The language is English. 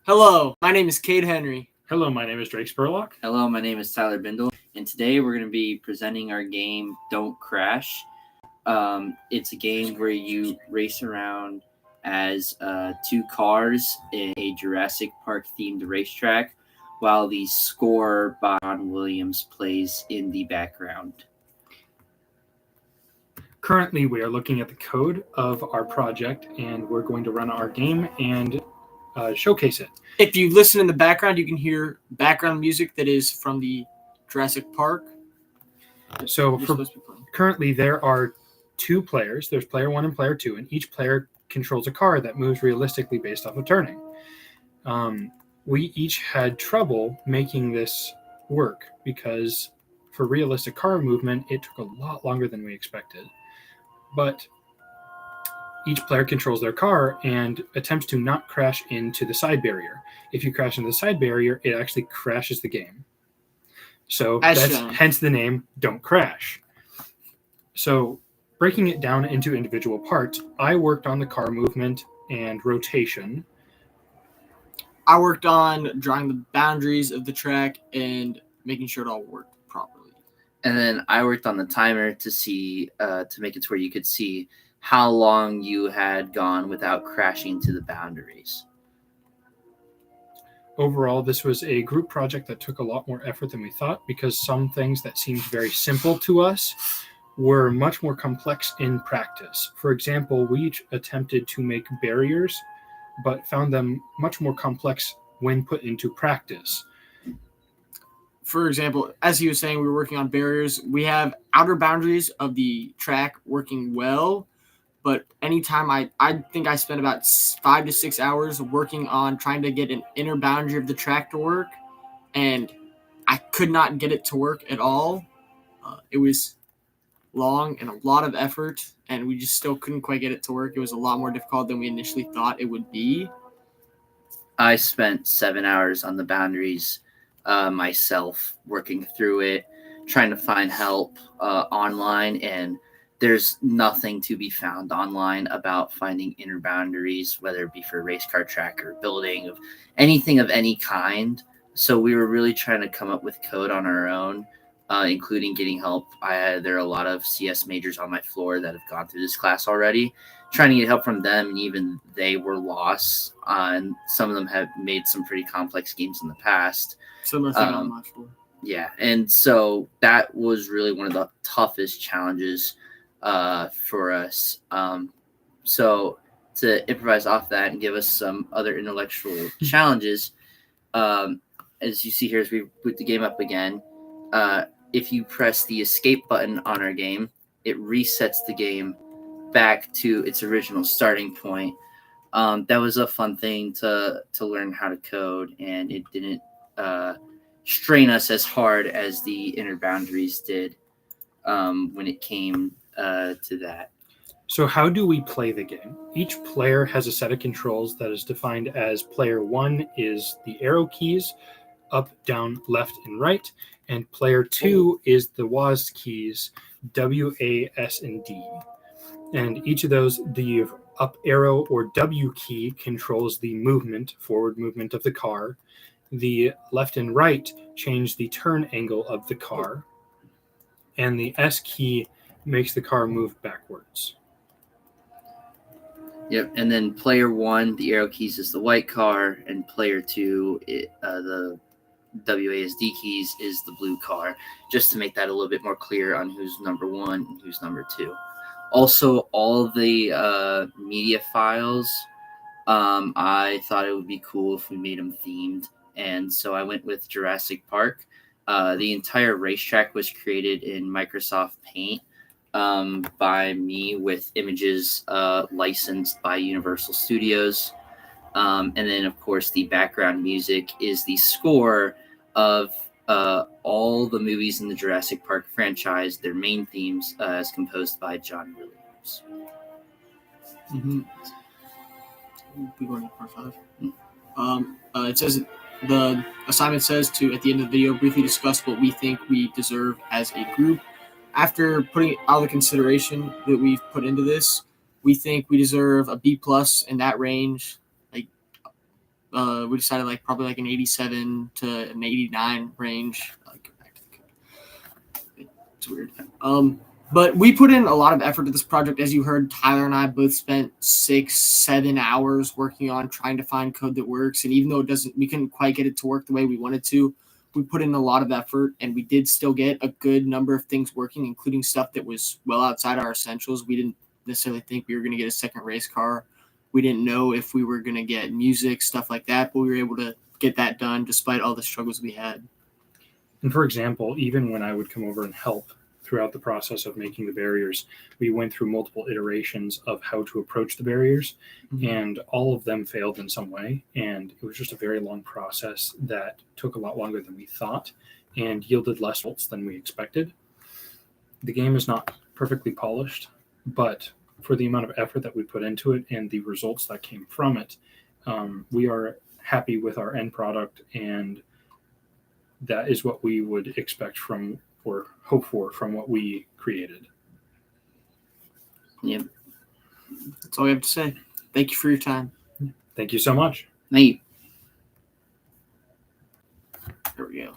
Hello, my name is Cade Henry. Hello, my name is Drake Spurlock. Hello, my name is Tyler Bindel, and today we're going to be presenting our game Don't Crash. It's a game where you race around as two cars in a Jurassic Park themed racetrack, while the score by John Williams plays in the background. Currently, we are looking at the code of our project, and we're going to run our game and showcase it. If you listen in the background, you can hear background music that is from the Jurassic Park. So currently, there are two players. There's player one and player two, and each player controls a car that moves realistically based off of turning. We each had trouble making this work because for realistic car movement, it took a lot longer than we expected. But each player controls their car and attempts to not crash into the side barrier. If you crash into the side barrier, it actually crashes the game. So that's hence the name Don't Crash. So breaking it down into individual parts, I worked on the car movement and rotation. I worked on drawing the boundaries of the track and making sure it all worked properly. And then I worked on the timer to see, to make it to where you could see how long you had gone without crashing to the boundaries. Overall, this was a group project that took a lot more effort than we thought because some things that seemed very simple to us were much more complex in practice. For example, we each attempted to make barriers, but found them much more complex when put into practice. For example, as he was saying, we were working on barriers. We have outer boundaries of the track working well, but anytime I think I spent about 5 to 6 hours working on trying to get an inner boundary of the track to work, and I could not get it to work at all. It was long and a lot of effort, and we just still couldn't quite get it to work. It was a lot more difficult than we initially thought it would be. I spent 7 hours on the boundaries myself, working through it, trying to find help online, and there's nothing to be found online about finding inner boundaries, whether it be for a race car track or building, of anything of any kind. So we were really trying to come up with code on our own, including getting help. There are a lot of CS majors on my floor that have gone through this class already, trying to get help from them, and even they were lost. And some of them have made some pretty complex games in the past. Similar thing on my floor. Yeah, and so that was really one of the toughest challenges for us. So to improvise off that and give us some other intellectual challenges, as you see here as we boot the game up again, if you press the escape button on our game, it resets the game back to its original starting point. That was a fun thing to learn how to code, and it didn't strain us as hard as the inner boundaries did when it came to that. So how do we play the game? Each player has a set of controls that is defined as player one is the arrow keys, up, down, left, and right, and player two is the WASD keys, W, A, S, and D. And each of those, the up arrow or W key controls the movement, forward movement of the car. The left and right change the turn angle of the car. And the S key makes the car move backwards. Yep, and then player one, the arrow keys is the white car, and player two, the WASD keys is the blue car, just to make that a little bit more clear on who's number one and who's number two. Also, all the media files, I thought it would be cool if we made them themed, and so I went with Jurassic Park. The entire racetrack was created in Microsoft Paint by me with images licensed by Universal Studios. And then, of course, the background music is the score of all the movies in the Jurassic Park franchise, their main themes, as composed by John Williams. Mm-hmm. We're going to part 5. It says the assignment says to, at the end of the video, briefly discuss what we think we deserve as a group. After putting all the consideration that we've put into this, we think we deserve a B+ in that range. Like We decided like probably like an 87 to an 89 range. Go back to the code. It's weird. But we put in a lot of effort to this project. As you heard, Tyler and I both spent 6-7 hours working on trying to find code that works. And even though we couldn't quite get it to work the way we wanted to, we put in a lot of effort, and we did still get a good number of things working, including stuff that was well outside our essentials. We didn't necessarily think we were going to get a second race car. We didn't know if we were going to get music, stuff like that, but we were able to get that done despite all the struggles we had. And for example, even when I would come over and help throughout the process of making the barriers, we went through multiple iterations of how to approach the barriers, and all of them failed in some way. And it was just a very long process that took a lot longer than we thought and yielded less results than we expected. The game is not perfectly polished, but for the amount of effort that we put into it and the results that came from it, we are happy with our end product, and that is what we would expect from or hope for from what we created. Yep. That's all we have to say. Thank you for your time. Thank you so much. Thank you. There we go.